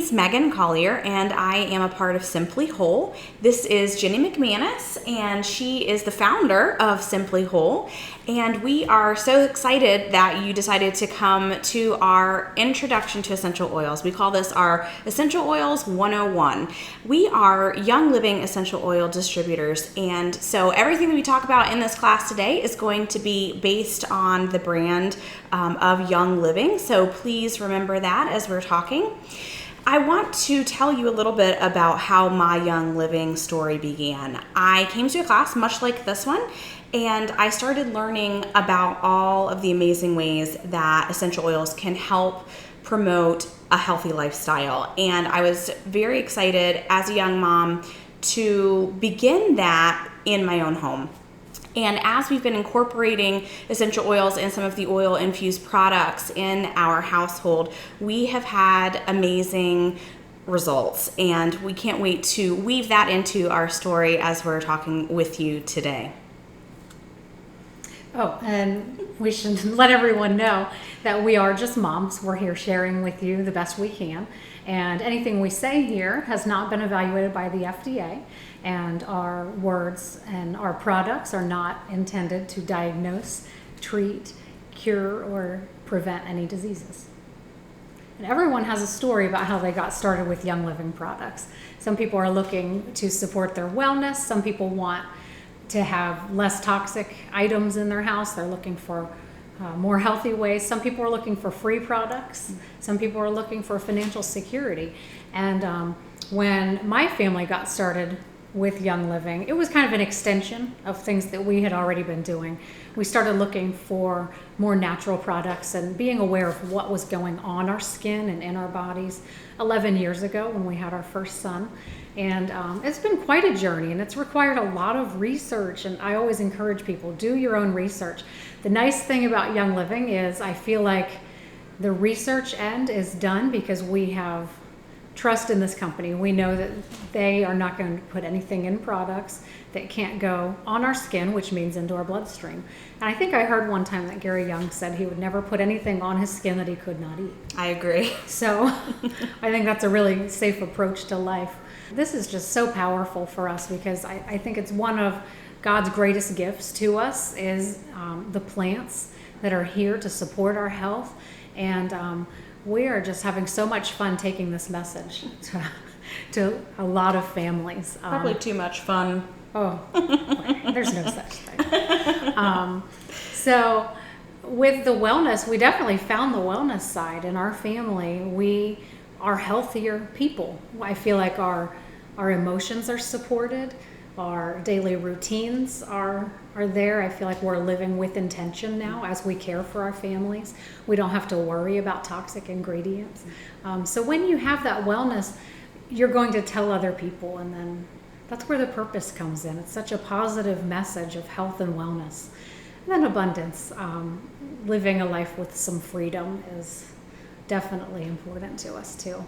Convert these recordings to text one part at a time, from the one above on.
name's Megan Collier, and I am a part of Simply Whole. This is Jenny McManus, and she is the founder of Simply Whole. And we are so excited that you decided to come to our introduction to essential oils. We call this our Essential Oils 101. We are Young Living essential oil distributors, and so everything that we talk about in this class today is going to be based on the brand of Young Living. So please remember that as we're talking. I want to tell you a little bit about how my Young Living story began. I came to a class much like this one, and I started learning about all of the amazing ways that essential oils can help promote a healthy lifestyle. And I was very excited as a young mom to begin that in my own home. And as we've been incorporating essential oils and some of the oil-infused products in our household, we have had amazing results. And we can't wait to weave that into our story as we're talking with you today. Oh, and we should let everyone know that we are just moms. We're here sharing with you the best we can. And anything we say here has not been evaluated by the FDA. And our words and our products are not intended to diagnose, treat, cure, or prevent any diseases. And everyone has a story about how they got started with Young Living products. Some people are looking to support their wellness. Some people want to have less toxic items in their house. They're looking for more healthy ways. Some people are looking for free products. Some people are looking for financial security. And when my family got started with Young Living, it was kind of an extension of things that we had already been doing. We started looking for more natural products and being aware of what was going on our skin and in our bodies 11 years ago when we had our first son. And it's been quite a journey, and it's required a lot of research, and I always encourage people, do your own research. The nice thing about Young Living is I feel like the research end is done because we have trust in this company. We know that they are not going to put anything in products that can't go on our skin, which means into our bloodstream. And I think I heard one time that Gary Young said he would never put anything on his skin that he could not eat. I agree. So I think that's a really safe approach to life. This is just so powerful for us because I think it's one of God's greatest gifts to us is the plants that are here to support our health. And we are just having so much fun taking this message to a lot of families. Probably too much fun. Oh, there's no such thing. So with the wellness, we definitely found the wellness side in our family. We are healthier people. I feel like our emotions are supported. Our daily routines are there. I feel like we're living with intention now as we care for our families. We don't have to worry about toxic ingredients. So when you have that wellness, you're going to tell other people, and then that's where the purpose comes in. It's such a positive message of health and wellness. And then abundance. Living a life with some freedom is definitely important to us too.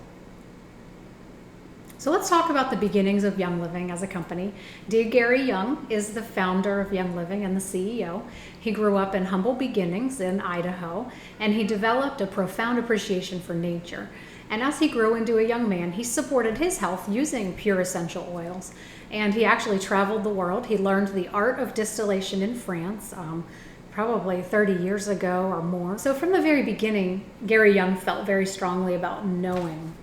So let's talk about the beginnings of Young Living as a company. Gary Young is the founder of Young Living and the CEO. He grew up in humble beginnings in Idaho, and he developed a profound appreciation for nature. And as he grew into a young man, he supported his health using pure essential oils. And he actually traveled the world. He learned the art of distillation in France, probably 30 years ago or more. So from the very beginning, Gary Young felt very strongly about knowing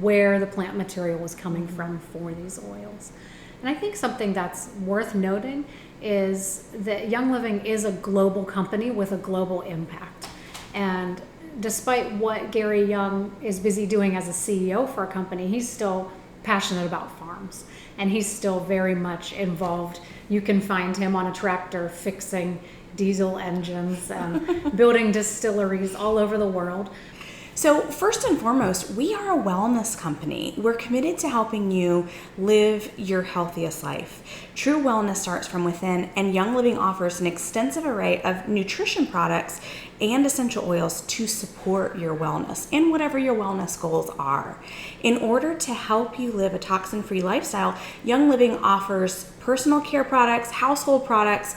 where the plant material was coming from for these oils. And I think something that's worth noting is that Young Living is a global company with a global impact. And despite what Gary Young is busy doing as a CEO for a company, he's still passionate about farms. And he's still very much involved. You can find him on a tractor fixing diesel engines and building distilleries all over the world. So first and foremost, we are a wellness company. We're committed to helping you live your healthiest life. True wellness starts from within, and Young Living offers an extensive array of nutrition products and essential oils to support your wellness and whatever your wellness goals are. In order to help you live a toxin-free lifestyle, Young Living offers personal care products, household products,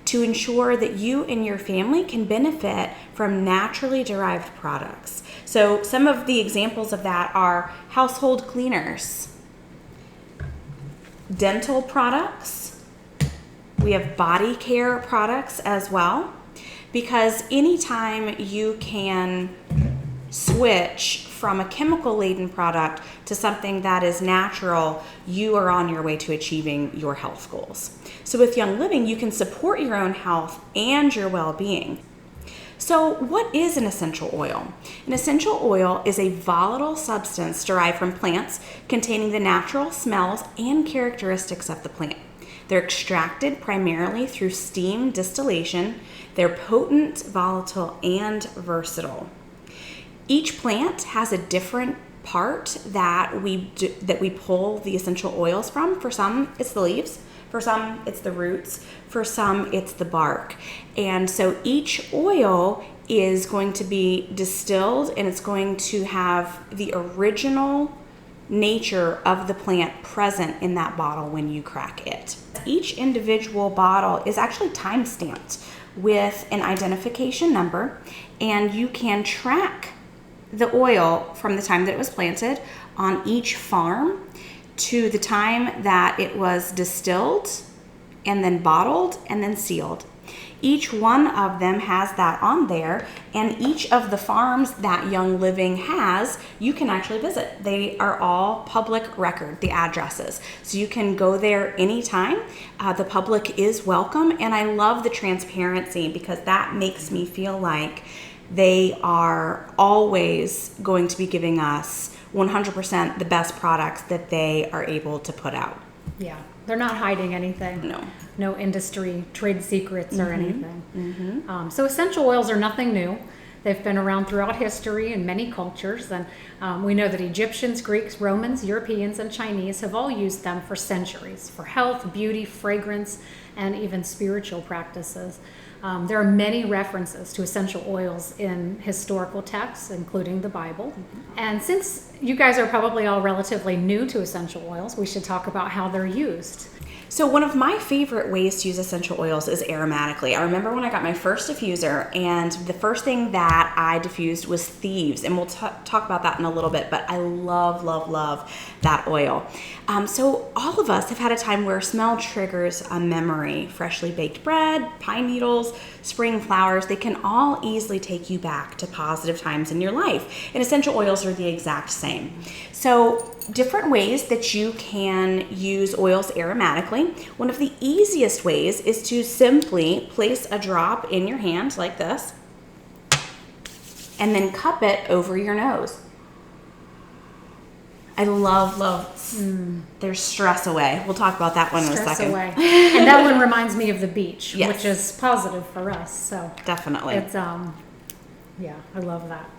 to ensure that you and your family can benefit from naturally derived products. So some of the examples of that are household cleaners, dental products. We have body care products as well, because anytime you can switch from a chemical laden product to something that is natural, you are on your way to achieving your health goals. So with Young Living, you can support your own health and your well-being. So what is an essential oil? An essential oil is a volatile substance derived from plants containing the natural smells and characteristics of the plant. They're extracted primarily through steam distillation. They're potent, volatile, and versatile. Each plant has a different part that we pull the essential oils from. For some, it's the leaves. For some, it's the roots. For some, it's the bark. And so each oil is going to be distilled, and it's going to have the original nature of the plant present in that bottle when you crack it. Each individual bottle is actually time-stamped with an identification number, and you can track the oil from the time that it was planted on each farm to the time that it was distilled and then bottled and then sealed. Each one of them has that on there, and each of the farms that Young Living has, you can actually visit. They are all public record, the addresses. So you can go there anytime. The public is welcome, and I love the transparency because that makes me feel like they are always going to be giving us 100% the best products that they are able to put out. Yeah, they're not hiding anything. No industry trade secrets or anything. So essential oils are nothing new. They've been around throughout history in many cultures, and we know that Egyptians, Greeks, Romans, Europeans, and Chinese have all used them for centuries for health, beauty, fragrance, and even spiritual practices. There are many references to essential oils in historical texts, including the Bible. And since you guys are probably all relatively new to essential oils, we should talk about how they're used. So one of my favorite ways to use essential oils is aromatically. I remember when I got my first diffuser, and the first thing that I diffused was Thieves, and we'll talk about that in a little bit, but I love, love, love that oil. So all of us have had a time where smell triggers a memory. Freshly baked bread, pine needles, spring flowers, they can all easily take you back to positive times in your life. And essential oils are the exact same. So different ways that you can use oils aromatically. One of the easiest ways is to simply place a drop in your hand like this and then cup it over your nose. I love there's stress away. We'll talk about that one in a second. Stress away. And that one reminds me of the beach, Yes. which is positive for us. So Definitely. it's yeah, I love that.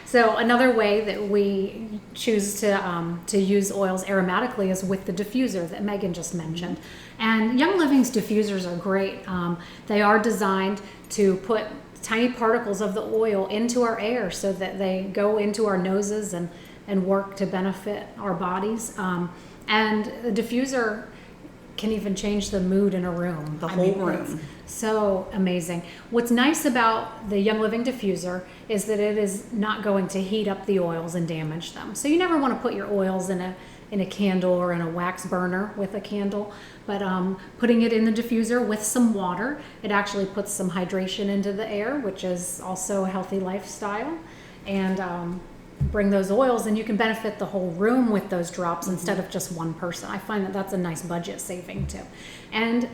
So another way that we choose to use oils aromatically is with the diffuser that Megan just mentioned. And Young Living's diffusers are great. They are designed to put tiny particles of the oil into our air so that they go into our noses and work to benefit our bodies. And the diffuser can even change the mood in a room. The whole room. So amazing. What's nice about the Young Living diffuser is that it is not going to heat up the oils and damage them. So you never want to put your oils in a candle or in a wax burner with a candle, but putting it in the diffuser with some water, it actually puts some hydration into the air, which is also a healthy lifestyle, and bring those oils, and you can benefit the whole room with those drops instead of just one person. I find that that's a nice budget saving too. And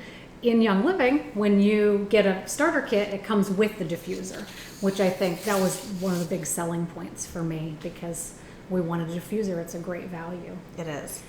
in Young Living, when you get a starter kit, it comes with the diffuser, which I think that was one of the big selling points for me because we wanted a diffuser. It's a great value. It is.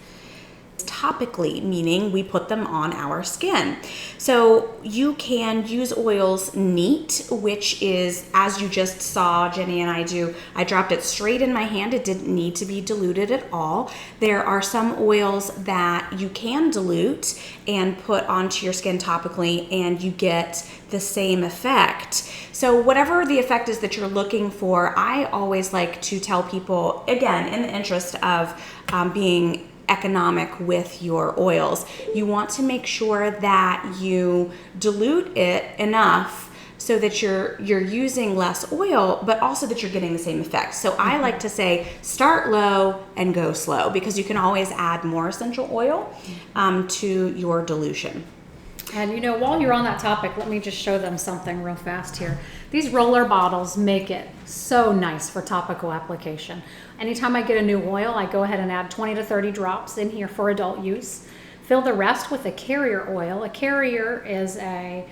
Topically, meaning we put them on our skin. So you can use oils neat, which is, as you just saw Jenny and I do, I dropped it straight in my hand. It didn't need to be diluted at all. There are some oils that you can dilute and put onto your skin topically, and you get the same effect. So whatever the effect is that you're looking for, I always like to tell people, again, in the interest of being economic with your oils, you want to make sure that you dilute it enough so that you're using less oil, but also that you're getting the same effect. So I like to say start low and go slow, because you can always add more essential oil to your dilution. And while you're on that topic, let me just show them something real fast here. These roller bottles make it so nice for topical application. Anytime I get a new oil, I go ahead and add 20 to 30 drops in here for adult use. Fill the rest with a carrier oil. A carrier is a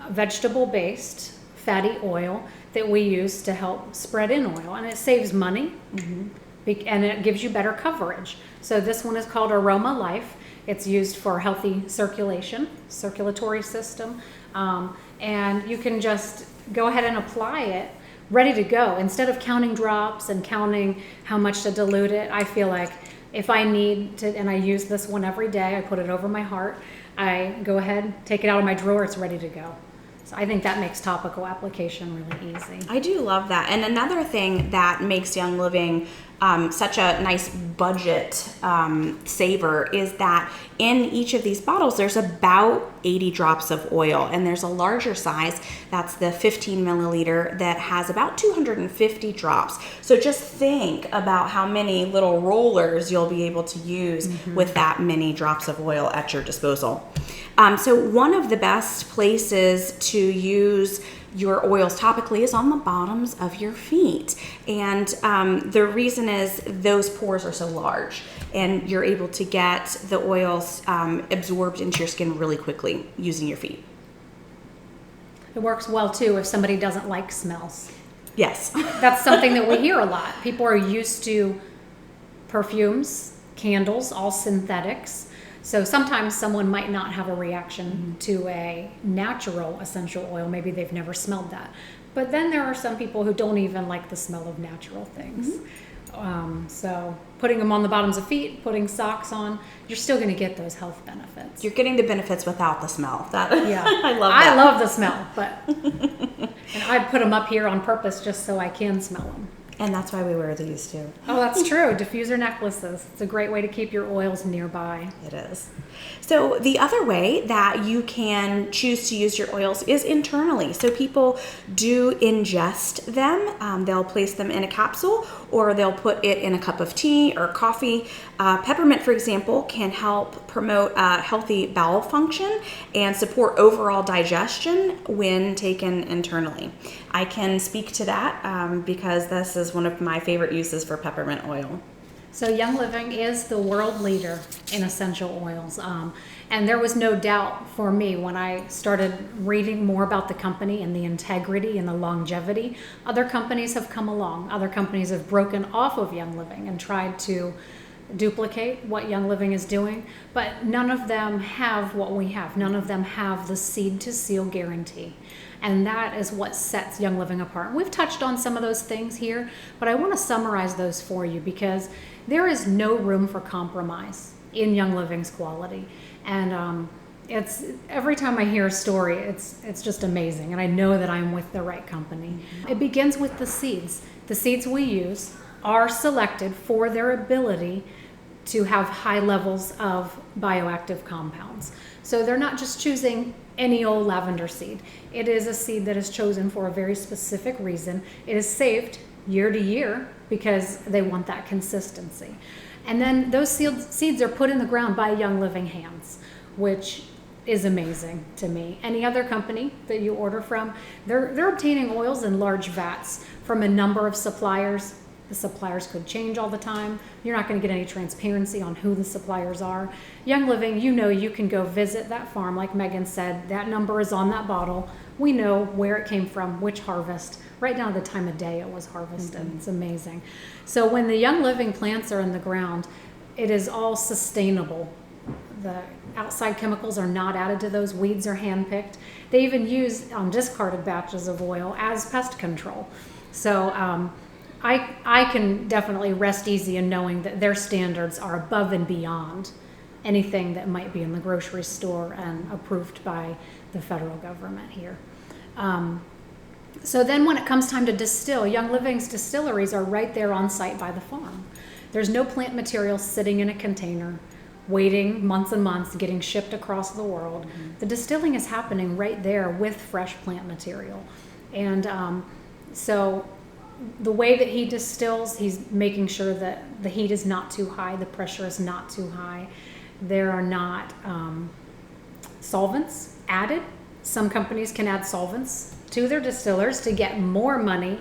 vegetable-based fatty oil that we use to help spread in oil, and it saves money, and it gives you better coverage. So this one is called Aroma Life. It's used for healthy circulatory system, and you can just go ahead and apply it ready to go. Instead of counting drops and counting how much to dilute it, I feel like if I need to, and I use this one every day, I put it over my heart, I go ahead, take it out of my drawer, it's ready to go. So I think that makes topical application really easy. I do love that. And another thing that makes Young Living such a nice budget saver is that in each of these bottles there's about 80 drops of oil, and there's a larger size that's the 15 milliliter that has about 250 drops. So just think about how many little rollers you'll be able to use with that many drops of oil at your disposal. So one of the best places to use your oils topically is on the bottoms of your feet, and the reason is those pores are so large, and you're able to get the oils absorbed into your skin really quickly using your feet. It works well too if somebody doesn't like smells. Yes. That's something that we hear a lot. People are used to perfumes, candles, all synthetics. So sometimes someone might not have a reaction to a natural essential oil. Maybe they've never smelled that. But then there are some people who don't even like the smell of natural things. So putting them on the bottoms of feet, putting socks on, you're still going to get those health benefits. You're getting the benefits without the smell. Yeah. I love that. I love the smell, but and I put them up here on purpose just so I can smell them. And that's why we wear these too. Oh, that's true. Diffuser necklaces. It's a great way to keep your oils nearby. It is. So the other way that you can choose to use your oils is internally. So people do ingest them. They'll place them in a capsule, or they'll put it in a cup of tea or coffee. Peppermint, for example, can help promote healthy bowel function and support overall digestion when taken internally. I can speak to that because this is one of my favorite uses for peppermint oil. So Young Living is the world leader in essential oils. And there was no doubt for me when I started reading more about the company and the integrity and the longevity. Other companies have come along. Other companies have broken off of Young Living and tried to duplicate what Young Living is doing, but none of them have what we have. None of them have the seed to seal guarantee. And that is what sets Young Living apart. We've touched on some of those things here, but I want to summarize those for you because there is no room for compromise in Young Living's quality. And it's every time I hear a story, it's just amazing. And I know that I'm with the right company. It begins with the seeds. The seeds we use are selected for their ability to have high levels of bioactive compounds. So they're not just choosing any old lavender seed. It is a seed that is chosen for a very specific reason. It is saved year to year because they want that consistency. And then those seeds are put in the ground by Young Living hands, which is amazing to me. Any other company that you order from, they're obtaining oils in large vats from a number of suppliers. The suppliers could change all the time. You're not going to get any transparency on who the suppliers are. Young Living, you can go visit that farm. Like Megan said, that number is on that bottle. We know where it came from, which harvest, right down to the time of day it was harvested. It's amazing. So when the Young Living plants are in the ground, it is all sustainable. The outside chemicals are not added to those. Weeds are handpicked. They even use discarded batches of oil as pest control. So I can definitely rest easy in knowing that their standards are above and beyond anything that might be in the grocery store and approved by the federal government here. So then when it comes time to distill, Young Living's distilleries are right there on site by the farm. There's no plant material sitting in a container waiting months and months, getting shipped across the world. The distilling is happening right there with fresh plant material. And so the way that he distills, he's making sure that the heat is not too high, the pressure is not too high. There are not solvents added. Some companies can add solvents to their distillers to get more money.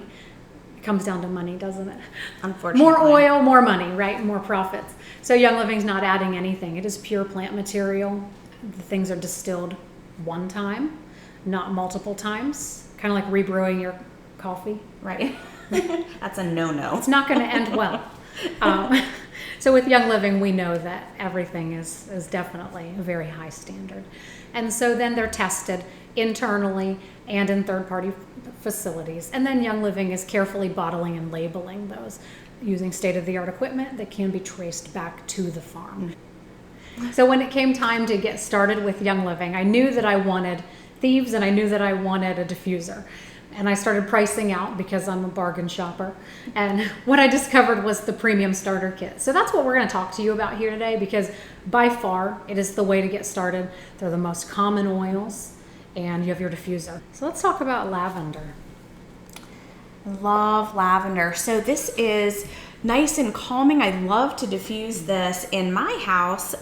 It comes down to money, doesn't it? Unfortunately. More oil, more money, right? More profits. So Young Living's not adding anything. It is pure plant material. The things are distilled one time, not multiple times. Kind of like rebrewing your coffee. Right. That's a no-no. It's not going to end well. So with Young Living, we know that everything is definitely a very high standard. And so then they're tested internally and in third-party facilities. And then Young Living is carefully bottling and labeling those using state-of-the-art equipment that can be traced back to the farm. So when it came time to get started with Young Living, I knew that I wanted thieves and I knew that I wanted a diffuser. And I started pricing out because I'm a bargain shopper. And what I discovered was the premium starter kit. So that's what we're going to talk to you about here today, because by far it is the way to get started. They're the most common oils, and you have your diffuser. So let's talk about lavender. Love lavender. So this is nice and calming. I love to diffuse this in my house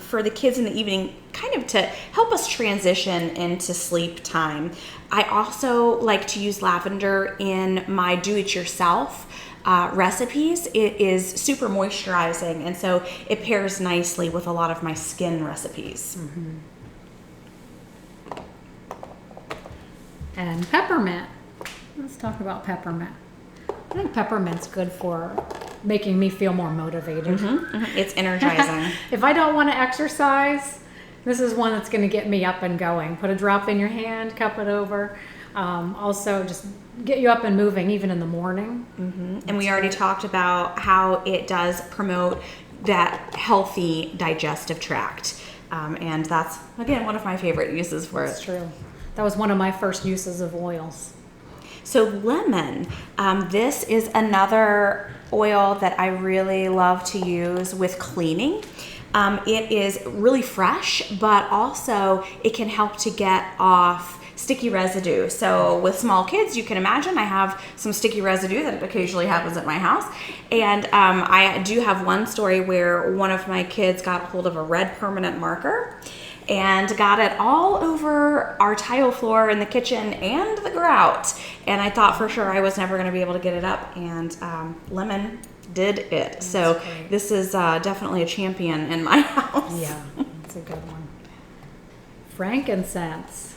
for the kids in the evening, kind of to help us transition into sleep time. I also like to use lavender in my do-it-yourself recipes. It is super moisturizing, and so it pairs nicely with a lot of my skin recipes. Mm-hmm. And peppermint. Let's talk about peppermint. I think peppermint's good for making me feel more motivated. It's energizing. If I don't want to exercise, this is one that's going to get me up and going. Put a drop in your hand, cup it over. Also, just get you up and moving, even in the morning. And we already talked about how it does promote that healthy digestive tract. And that's, again, one of my favorite uses for it. That's true. That was one of my first uses of oils. So lemon, this is another oil that I really love to use with cleaning. It is really fresh, but also it can help to get off sticky residue. So with small kids, you can imagine I have some sticky residue that occasionally happens at my house. And I do have one story where one of my kids got hold of a red permanent marker and got it all over our tile floor in the kitchen and the grout. And I thought for sure I was never going to be able to get it up, and lemon did it. That's so great. This is definitely a champion in my house. Yeah, that's a good one. Frankincense.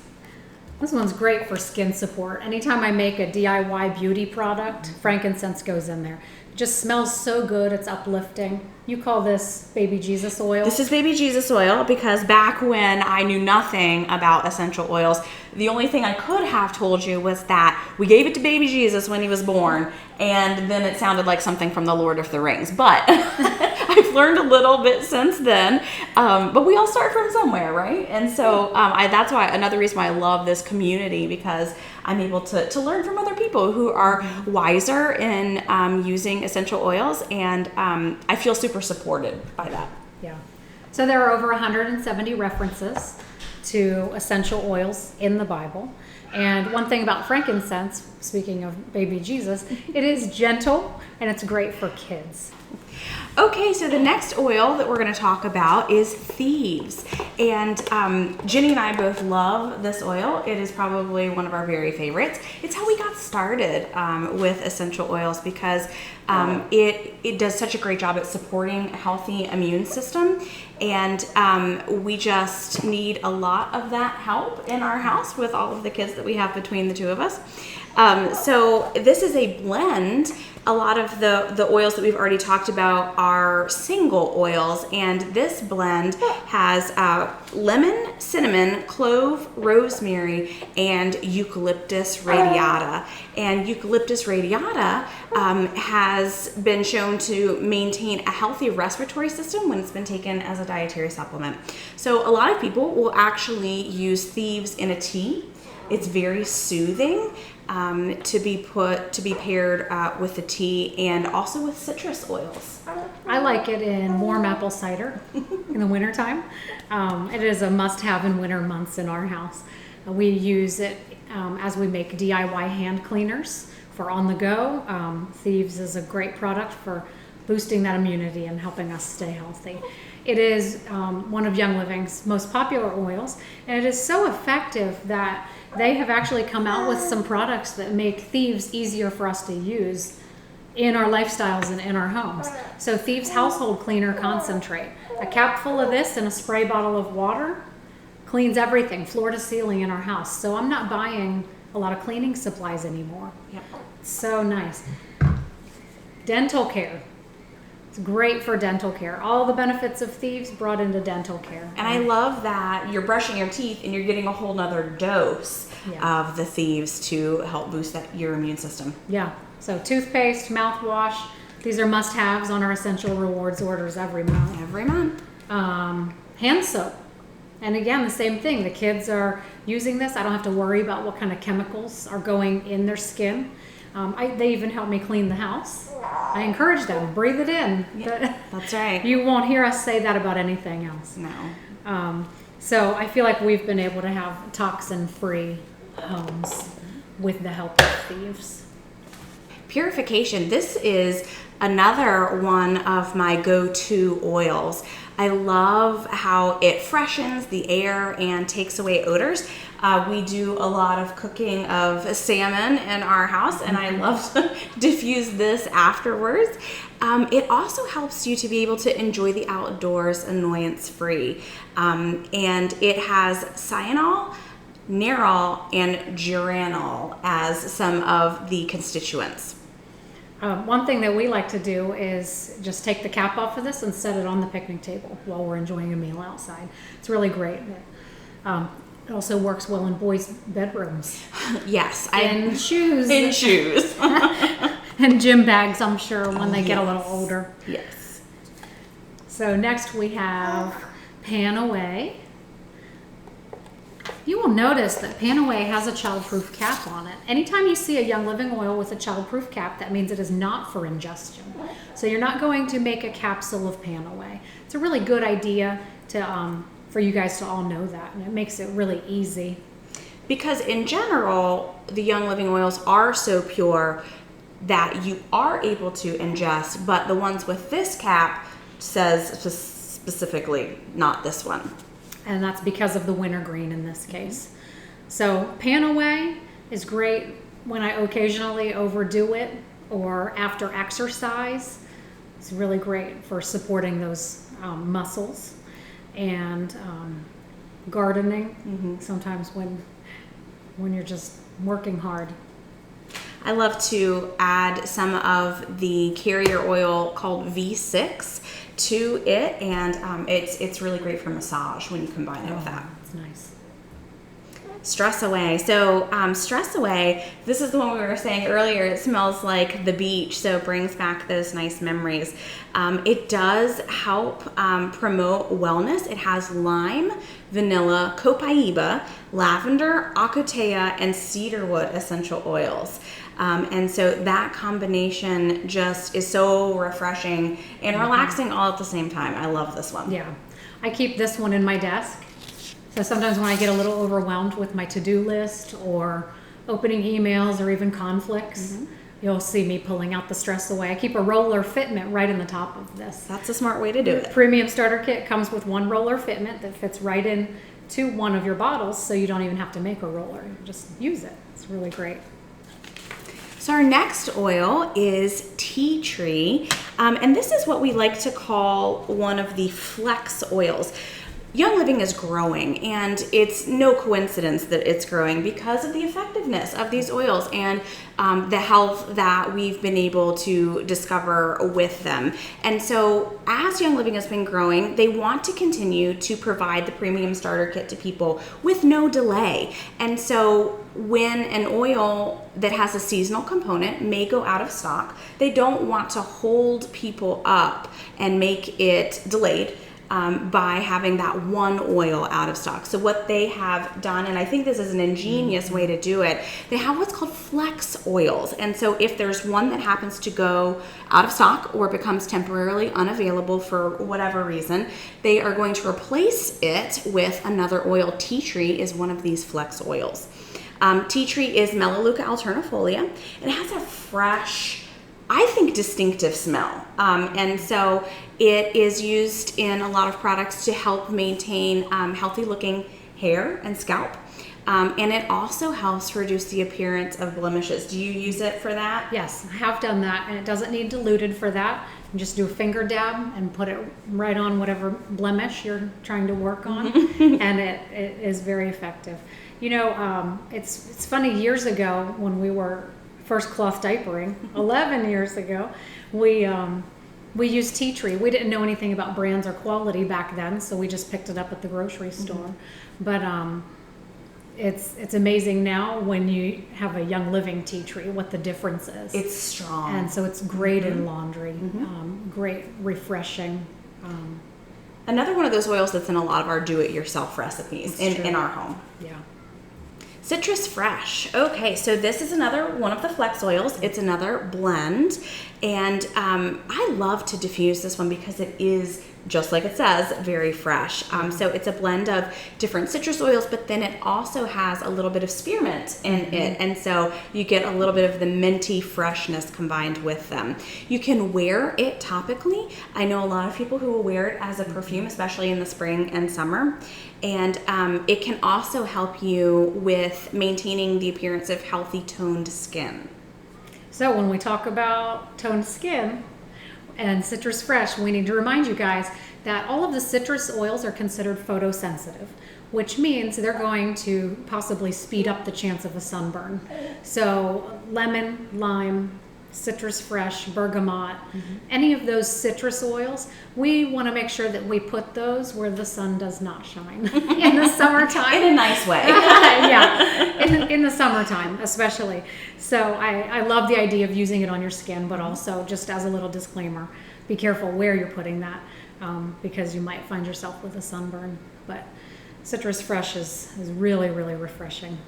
This one's great for skin support. Anytime I make a DIY beauty product, frankincense goes in there. It just smells so good, it's uplifting. You call this baby Jesus oil? This is baby Jesus oil because back when I knew nothing about essential oils, the only thing I could have told you was that we gave it to baby Jesus when he was born, and then it sounded like something from the Lord of the Rings. But I've learned a little bit since then. But we all start from somewhere, right? And so that's why another reason why I love this community, because I'm able to learn from other people who are wiser in using essential oils, and I feel super supported by that. Yeah. So there are over 170 references to essential oils in the Bible. And one thing about frankincense, speaking of baby Jesus, it is gentle and it's great for kids. Okay, so the next oil that we're going to talk about is Thieves. And Jenny and I both love this oil. It is probably one of our very favorites. It's how we got started with essential oils, because it does such a great job at supporting a healthy immune system. And we just need a lot of that help in our house with all of the kids that we have between the two of us. So this is a blend. A lot of the oils that we've already talked about are single oils, and this blend has lemon, cinnamon, clove, rosemary, and eucalyptus radiata. And eucalyptus radiata has been shown to maintain a healthy respiratory system when it's been taken as a dietary supplement. So a lot of people will actually use Thieves in a tea. It's very soothing to be paired with the tea, and also with citrus oils. I like it in warm apple cider in in the wintertime. It is a must-have in winter months in our house. We use it as we make DIY hand cleaners for on the go. Thieves is a great product for boosting that immunity and helping us stay healthy. It is one of Young Living's most popular oils, and it is so effective that they have actually come out with some products that make Thieves easier for us to use in our lifestyles and in our homes. So Thieves Household Cleaner Concentrate, a cap full of this and a spray bottle of water cleans everything, floor to ceiling in our house. So I'm not buying a lot of cleaning supplies anymore. Yep. So nice. Dental care. It's great for dental care. All the benefits of Thieves brought into dental care. And I love that you're brushing your teeth and you're getting a whole nother dose of the Thieves to help boost your immune system. Yeah. So toothpaste, mouthwash, these are must-haves on our Essential Rewards orders every month. Every month. Hand soap. And again, the same thing. The kids are using this. I don't have to worry about what kind of chemicals are going in their skin. They even help me clean the house. I encourage them, breathe it in. Yeah, that's right. You won't hear us say that about anything else. No. So I feel like we've been able to have toxin-free homes with the help of Thieves. Purification. This is another one of my go-to oils. I love how it freshens the air and takes away odors. We do a lot of cooking of salmon in our house, and I love to diffuse this afterwards. It also helps you to be able to enjoy the outdoors annoyance-free. And it has cyanol, nerol, and geranol as some of the constituents. One thing that we like to do is just take the cap off of this and set it on the picnic table while we're enjoying a meal outside. It's really great. It also works well in boys' bedrooms. Yes. In shoes. In shoes. And gym bags, I'm sure, when they get a little older. Yes. So next we have Pan Away. You will notice that Pan Away has a childproof cap on it. Anytime you see a Young Living oil with a childproof cap, that means it is not for ingestion. So you're not going to make a capsule of Pan Away. It's a really good idea to for you guys to all know that, and it makes it really easy. Because in general, the Young Living oils are so pure that you are able to ingest, but the ones with this cap says specifically not this one. And that's because of the wintergreen in this case. So Pan Away is great when I occasionally overdo it or after exercise. It's really great for supporting those muscles and gardening. Sometimes when you're just working hard. I love to add some of the carrier oil called V6 to it, and it's really great for massage when you combine it with that. It's nice. Stress Away. So Stress Away, this is the one we were saying earlier. It smells like the beach, so it brings back those nice memories. It does help promote wellness. It has lime, vanilla, copaiba, lavender, ocotea, and cedarwood essential oils. And so that combination just is so refreshing and relaxing all at the same time. I love this one. Yeah. I keep this one in my desk. So sometimes when I get a little overwhelmed with my to-do list or opening emails or even conflicts, you'll see me pulling out the Stress Away. I keep a roller fitment right in the top of this. That's a smart way to do it. Premium starter kit comes with one roller fitment that fits right in to one of your bottles, so you don't even have to make a roller. You just use it. It's really great. So our next oil is tea tree, and this is what we like to call one of the flex oils. Young Living is growing, and it's no coincidence that it's growing because of the effectiveness of these oils and the health that we've been able to discover with them. And so as Young Living has been growing, they want to continue to provide the premium starter kit to people with no delay. And so when an oil that has a seasonal component may go out of stock, they don't want to hold people up and make it delayed. by having that one oil out of stock. So what they have done, and I think this is an ingenious way to do it, they have what's called flex oils. And so if there's one that happens to go out of stock or becomes temporarily unavailable for whatever reason, they are going to replace it with another oil. Tea tree is one of these flex oils. Tea tree is Melaleuca alternifolia, and it has a fresh, I think, distinctive smell. And so it is used in a lot of products to help maintain healthy looking hair and scalp. And it also helps reduce the appearance of blemishes. Do you use it for that? Yes, I have done that, and it doesn't need diluted for that. You just do a finger dab and put it right on whatever blemish you're trying to work on, and it is very effective. You know, it's funny, years ago when we were first cloth diapering, 11 years ago, we used tea tree. We didn't know anything about brands or quality back then, so we just picked it up at the grocery store. But it's amazing now when you have a Young Living tea tree, what the difference is. It's strong. And so it's great in laundry, great, refreshing. Another one of those oils that's in a lot of our do-it-yourself recipes in our home. Yeah. Citrus Fresh. Okay, so this is another one of the flex oils. It's another blend, and I love to diffuse this one because it is, just like it says, very fresh. So it's a blend of different citrus oils, but then it also has a little bit of spearmint in it, and so you get a little bit of the minty freshness combined with them. You can wear it topically. I know a lot of people who will wear it as a perfume, especially in the spring and summer. And it can also help you with maintaining the appearance of healthy, toned skin. So when we talk about toned skin and Citrus Fresh, we need to remind you guys that all of the citrus oils are considered photosensitive, which means they're going to possibly speed up the chance of a sunburn. So lemon, lime, Citrus Fresh, bergamot, any of those citrus oils, we want to make sure that we put those where the sun does not shine in the summertime. In a nice way. Yeah, in the summertime especially. So I love the idea of using it on your skin, but also just as a little disclaimer, be careful where you're putting that because you might find yourself with a sunburn. But Citrus Fresh is really, really refreshing.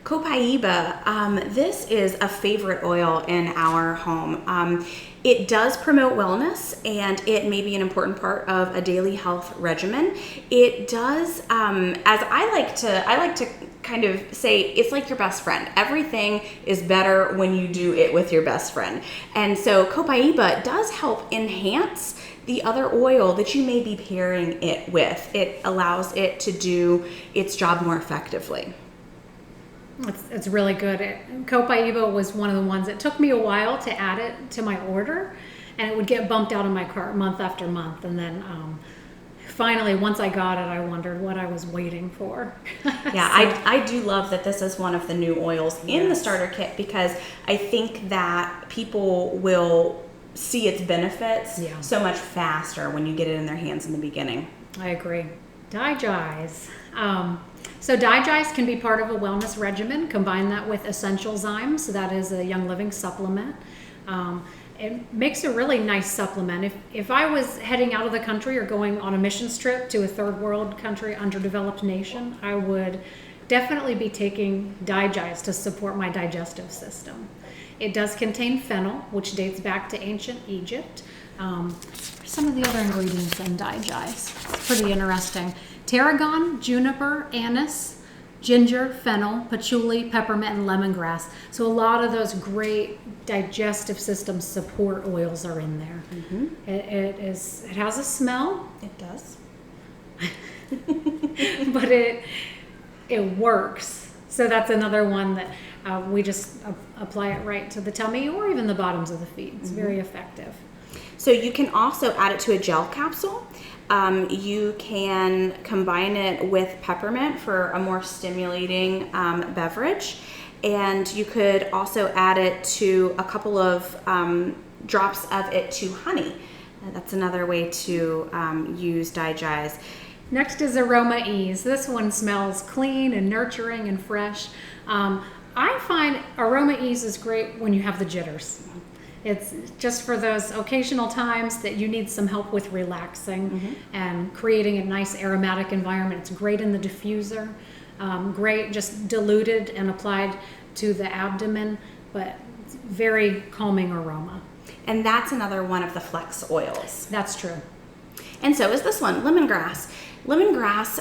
Copaiba, this is a favorite oil in our home. It does promote wellness, and it may be an important part of a daily health regimen. It does, as I like to kind of say, it's like your best friend. Everything is better when you do it with your best friend. And so Copaiba does help enhance the other oil that you may be pairing it with. It allows it to do its job more effectively. It's really good. Copaiba was one of the ones that took me a while to add it to my order, and it would get bumped out of my cart month after month. And then finally, once I got it, I wondered what I was waiting for. Yeah, I do love that this is one of the new oils in the starter kit, because I think that people will see its benefits so much faster when you get it in their hands in the beginning. I agree. Digize. So Digize can be part of a wellness regimen. Combine that with Essential Zymes. That is a Young Living supplement. It makes a really nice supplement. If I was heading out of the country or going on a missions trip to a third world country, underdeveloped nation, I would definitely be taking Digize to support my digestive system. It does contain fennel, which dates back to ancient Egypt. Some of the other ingredients in Digize. It's pretty interesting. Tarragon, juniper, anise, ginger, fennel, patchouli, peppermint, and lemongrass. So a lot of those great digestive system support oils are in there. It has a smell. It does. But it works. So that's another one that we just apply it right to the tummy or even the bottoms of the feet. It's very effective. So you can also add it to a gel capsule. You can combine it with peppermint for a more stimulating beverage. And you could also add it to a couple of drops of it to honey. That's another way to use Digize. Next is Aroma Ease. This one smells clean and nurturing and fresh. I find Aroma Ease is great when you have the jitters. It's just for those occasional times that you need some help with relaxing and creating a nice aromatic environment. It's great in the diffuser, great just diluted and applied to the abdomen, but very calming aroma. And that's another one of the flex oils. That's true. And so is this one, lemongrass. Lemongrass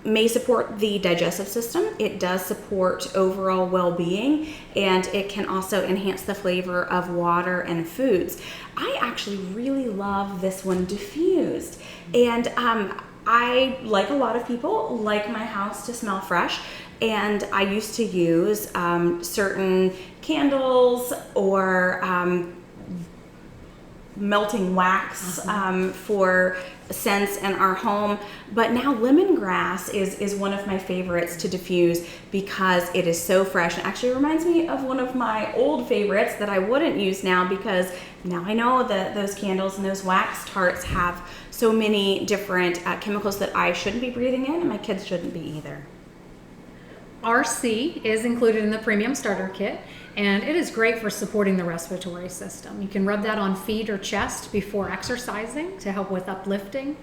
may support the digestive system. It does support overall well-being, and it can also enhance the flavor of water and foods. I actually really love this one diffused. And I, like a lot of people, like my house to smell fresh. And I used to use certain candles or melting wax for scents in our home, but now lemongrass is one of my favorites to diffuse because it is so fresh. It actually reminds me of one of my old favorites that I wouldn't use now, because now I know that those candles and those wax tarts have so many different chemicals that I shouldn't be breathing in, and my kids shouldn't be either. RC is included in the premium starter kit, and it is great for supporting the respiratory system. You can rub that on feet or chest before exercising to help with uplifting.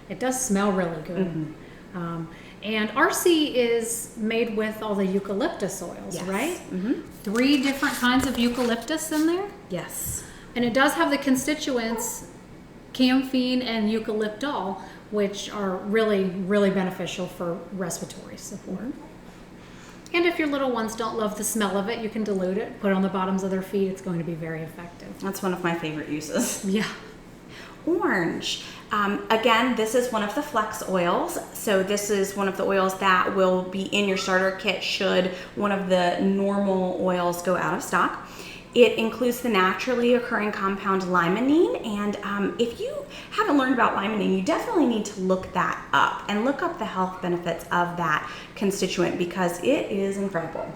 It does smell really good. And RC is made with all the eucalyptus oils, Yes. right? 3 different kinds of eucalyptus in there. Yes. And it does have the constituents camphene and eucalyptol, which are really, really beneficial for respiratory support. And if your little ones don't love the smell of it, you can dilute it, put it on the bottoms of their feet. It's going to be very effective. That's one of my favorite uses. Yeah. Orange. Again, this is one of the flex oils. So this is one of the oils that will be in your starter kit should one of the normal oils go out of stock. It includes the naturally occurring compound limonene, and if you haven't learned about limonene, you definitely need to look that up and look up the health benefits of that constituent, because it is incredible.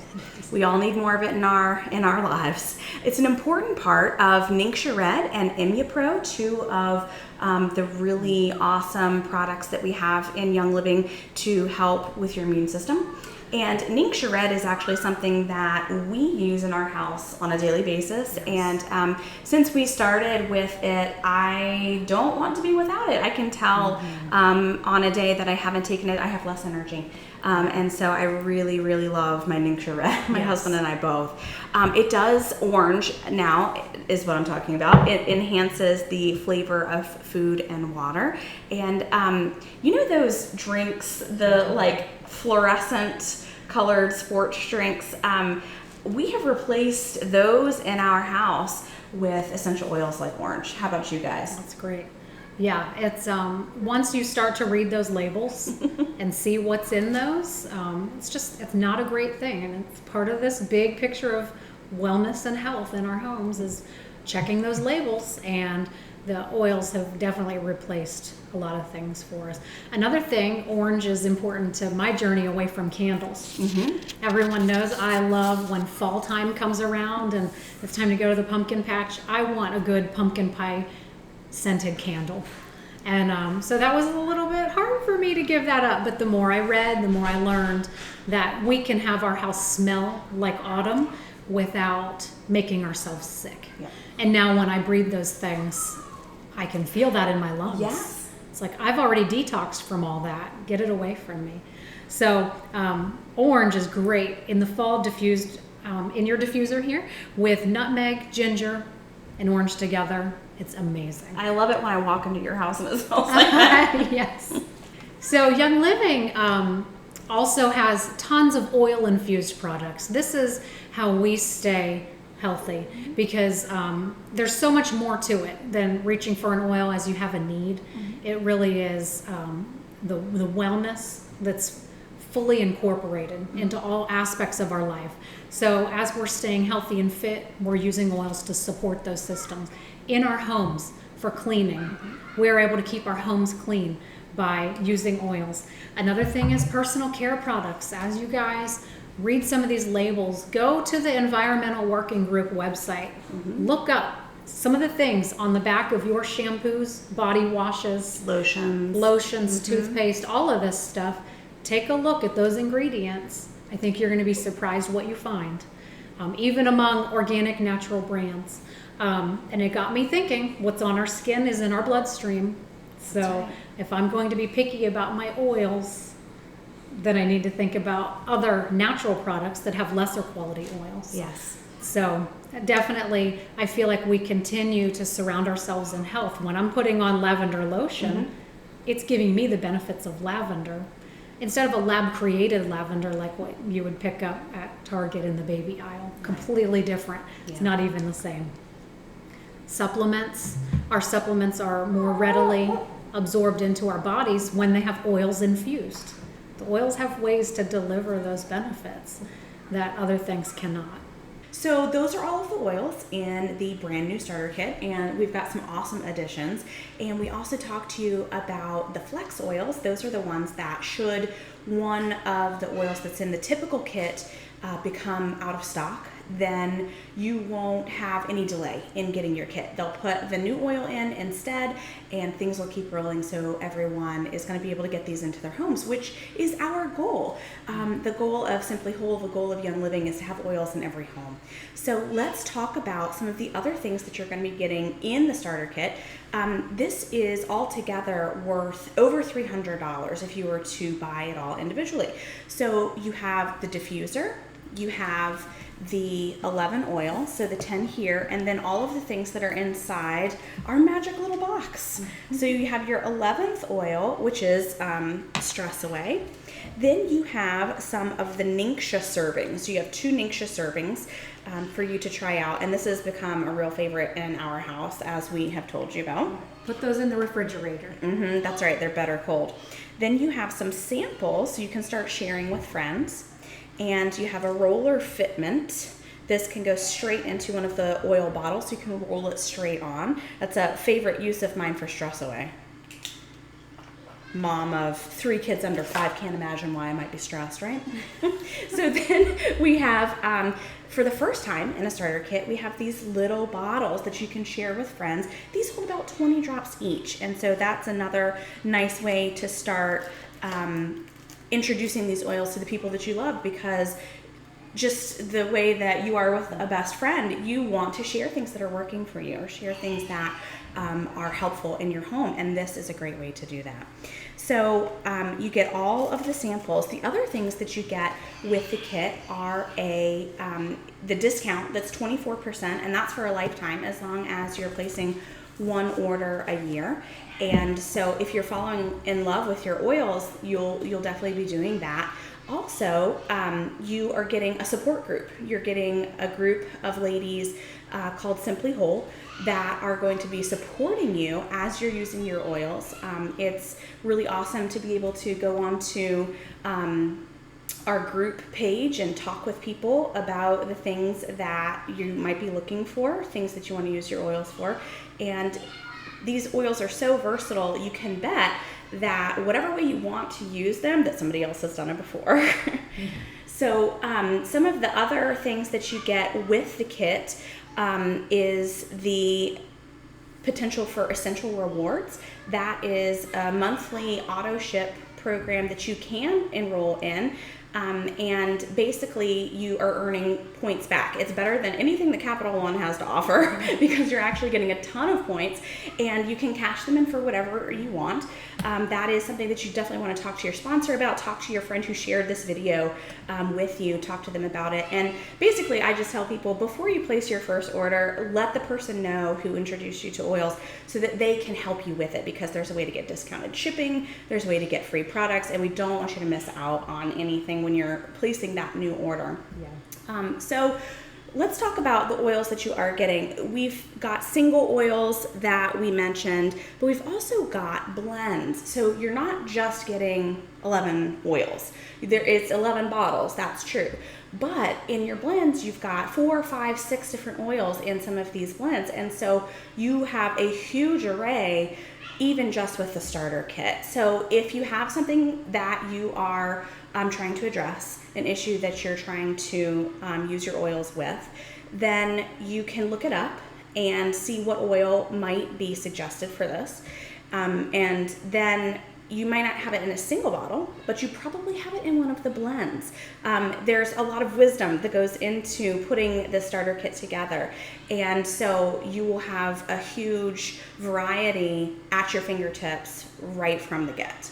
We all need more of it in our lives. It's an important part of Ningxia Red and Imupro, 2 of the really awesome products that we have in Young Living to help with your immune system. And Ningxia Red is actually something that we use in our house on a daily basis. And since we started with it, I don't want to be without it. I can tell on a day that I haven't taken it, I have less energy. And so I really, really love my Ningxia Red. My husband and I both. It does orange now, is what I'm talking about. It enhances the flavor of food and water. And you know those drinks, the like fluorescent colored sports drinks? We have replaced those in our house with essential oils like orange. How about you guys? That's great. Yeah, it's once you start to read those labels and see what's in those, it's not a great thing. And it's part of this big picture of wellness and health in our homes is checking those labels, and the oils have definitely replaced a lot of things for us. Another thing, orange is important to my journey away from candles. Everyone knows I love when fall time comes around and it's time to go to the pumpkin patch. I want a good pumpkin pie scented candle. And so that was a little bit hard for me to give that up, but the more I read, the more I learned that we can have our house smell like autumn without making ourselves sick. Yeah. And now when I breathe those things, I can feel that in my lungs. Yes. It's like I've already detoxed from all that. Get it away from me. So orange is great in the fall, diffused in your diffuser here with nutmeg, ginger, and orange together. It's amazing. I love it when I walk into your house and it smells like that. Yes. So Young Living also has tons of oil infused products. This is how we stay healthy, because there's so much more to it than reaching for an oil as you have a need. It really is the wellness that's fully incorporated into all aspects of our life. So as we're staying healthy and fit, we're using oils to support those systems. In our homes for cleaning, we're able to keep our homes clean by using oils. Another thing is personal care products. As you guys read some of these labels, go to the Environmental Working Group website. Look up some of the things on the back of your shampoos, body washes, lotions, toothpaste, all of this stuff. Take a look at those ingredients. I think you're going to be surprised what you find, even among organic, natural brands. And it got me thinking, what's on our skin is in our bloodstream. So if I'm going to be picky about my oils, then I need to think about other natural products that have lesser quality oils. Yes. So definitely, I feel like we continue to surround ourselves in health. When I'm putting on lavender lotion, it's giving me the benefits of lavender instead of a lab-created lavender like what you would pick up at Target in the baby aisle. Completely different. It's not even the same. Supplements. Our supplements are more readily absorbed into our bodies when they have oils infused. The oils have ways to deliver those benefits that other things cannot. So those are all of the oils in the brand new starter kit, and we've got some awesome additions. And we also talked to you about the flex oils. Those are the ones that should one of the oils that's in the typical kit become out of stock, then you won't have any delay in getting your kit. They'll put the new oil in instead, and things will keep rolling, so everyone is going to be able to get these into their homes, which is our goal. The goal of Simply Whole, the goal of Young Living, is to have oils in every home. So let's talk about some of the other things that you're going to be getting in the starter kit. This is altogether worth over $300 if you were to buy it all individually. So you have the diffuser, you have the 11 oil, so the 10 here, and then all of the things that are inside our magic little box. So you have your 11th oil, which is Stress Away. Then you have some of the Ningxia servings. You have 2 Ningxia servings for you to try out, and this has become a real favorite in our house, as we have told you about. Put those in the refrigerator. That's right, they're better cold. Then you have some samples, so you can start sharing with friends. And you have a roller fitment. This can go straight into one of the oil bottles, so you can roll it straight on. That's a favorite use of mine for Stress Away. Mom of 3 kids under 5, can't imagine why I might be stressed, right? So then we have, for the first time in a starter kit, we have these little bottles that you can share with friends. These hold about 20 drops each, and so that's another nice way to start introducing these oils to the people that you love, because just the way that you are with a best friend, you want to share things that are working for you or share things that are helpful in your home, and this is a great way to do that. So you get all of the samples. The other things that you get with the kit are the discount that's 24%, and that's for a lifetime as long as you're placing 1 order a year. And so if you're falling in love with your oils, you'll definitely be doing that. Also, you are getting a support group. You're getting a group of ladies called Simply Whole that are going to be supporting you as you're using your oils. It's really awesome to be able to go on to our group page and talk with people about the things that you might be looking for, things that you want to use your oils for. And these oils are so versatile, you can bet that whatever way you want to use them, that somebody else has done it before. So some of the other things that you get with the kit is the potential for Essential Rewards. That is a monthly auto ship program that you can enroll in. And basically you are earning points back. It's better than anything that Capital One has to offer because you're actually getting a ton of points, and you can cash them in for whatever you want. That is something that you definitely want to talk to your sponsor about, talk to your friend who shared this video with you, talk to them about it. And basically I just tell people, before you place your first order, let the person know who introduced you to oils so that they can help you with it, because there's a way to get discounted shipping, there's a way to get free products, and we don't want you to miss out on anything when you're placing that new order. So let's talk about the oils that you are getting. We've got single oils that we mentioned, but we've also got blends. So you're not just getting 11 oils. It's 11 bottles, that's true. But in your blends, you've got 4, 5, 6 different oils in some of these blends. And so you have a huge array even just with the starter kit. So if you have something that you are trying to address, an issue that you're trying to use your oils with, then you can look it up and see what oil might be suggested for this. And then you might not have it in a single bottle, but you probably have it in one of the blends. There's a lot of wisdom that goes into putting the starter kit together. And so you will have a huge variety at your fingertips right from the get.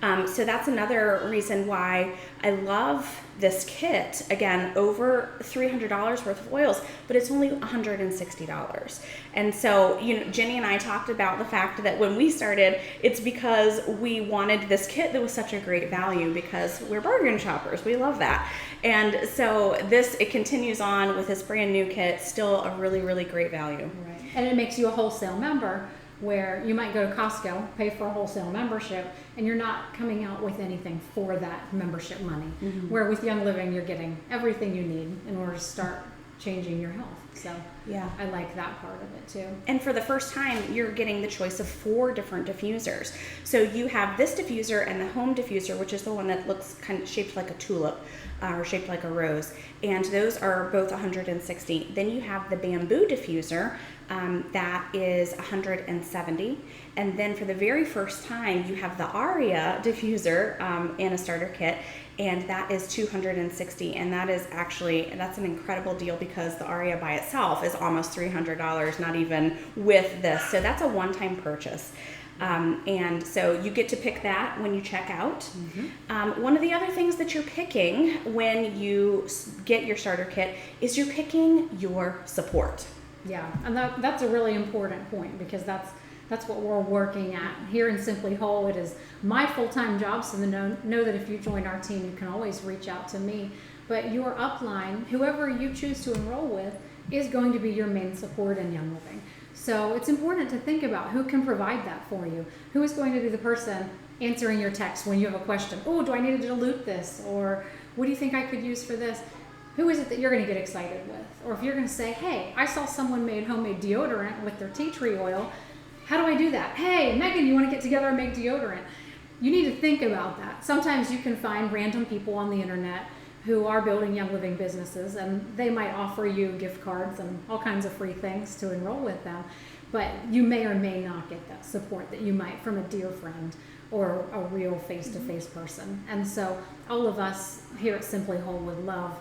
So that's another reason why I love this kit. Again, over $300 worth of oils, but it's only $160. And so, Jenny and I talked about the fact that when we started, it's because we wanted this kit that was such a great value, because we're bargain shoppers. We love that. And so it continues on with this brand new kit, still a really, really great value. Right. And it makes you a wholesale member, where you might go to Costco, pay for a wholesale membership, and you're not coming out with anything for that membership money. Where with Young Living, you're getting everything you need in order to start changing your health. So yeah, I like that part of it too. And for the first time, you're getting the choice of 4 different diffusers. So you have this diffuser and the home diffuser, which is the one that looks kind of shaped like a tulip or shaped like a rose. And those are both $160. Then you have the bamboo diffuser, that is $170. And then for the very first time, you have the Aria diffuser in a starter kit, and that is $260. And that's an incredible deal, because the Aria by itself is almost $300, not even with this. So that's a one-time purchase. And so you get to pick that when you check out. One of the other things that you're picking when you get your starter kit is you're picking your support. Yeah, and that's a really important point, because that's what we're working at here in Simply Whole. It is my full-time job, so know that if you join our team, you can always reach out to me. But your upline, whoever you choose to enroll with, is going to be your main support in Young Living. So it's important to think about who can provide that for you. Who is going to be the person answering your text when you have a question? Oh, do I need to dilute this? Or what do you think I could use for this? Who is it that you're going to get excited with? Or if you're going to say, hey, I saw someone made homemade deodorant with their tea tree oil. How do I do that? Hey, Megan, you want to get together and make deodorant? You need to think about that. Sometimes you can find random people on the internet who are building Young Living businesses, and they might offer you gift cards and all kinds of free things to enroll with them. But you may or may not get that support that you might from a dear friend or a real face-to-face person. And so all of us here at Simply Whole would love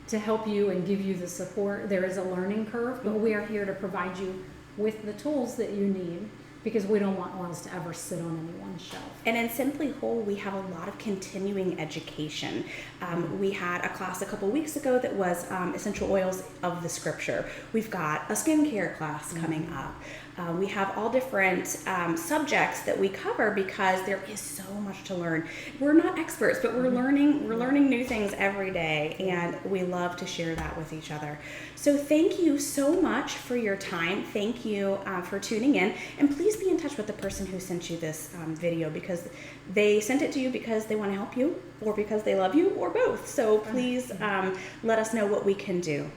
to help you and give you the support. There is a learning curve, but we are here to provide you with the tools that you need, because we don't want oils to ever sit on anyone's shelf. And in Simply Whole, we have a lot of continuing education. We had a class a couple weeks ago that was essential oils of the scripture. We've got a skincare class coming up. We have all different subjects that we cover, because there is so much to learn. We're not experts, but we're learning new things every day, and we love to share that with each other. So thank you so much for your time. Thank you for tuning in, and please be in touch with the person who sent you this video, because they sent it to you because they want to help you, or because they love you, or both. So please let us know what we can do.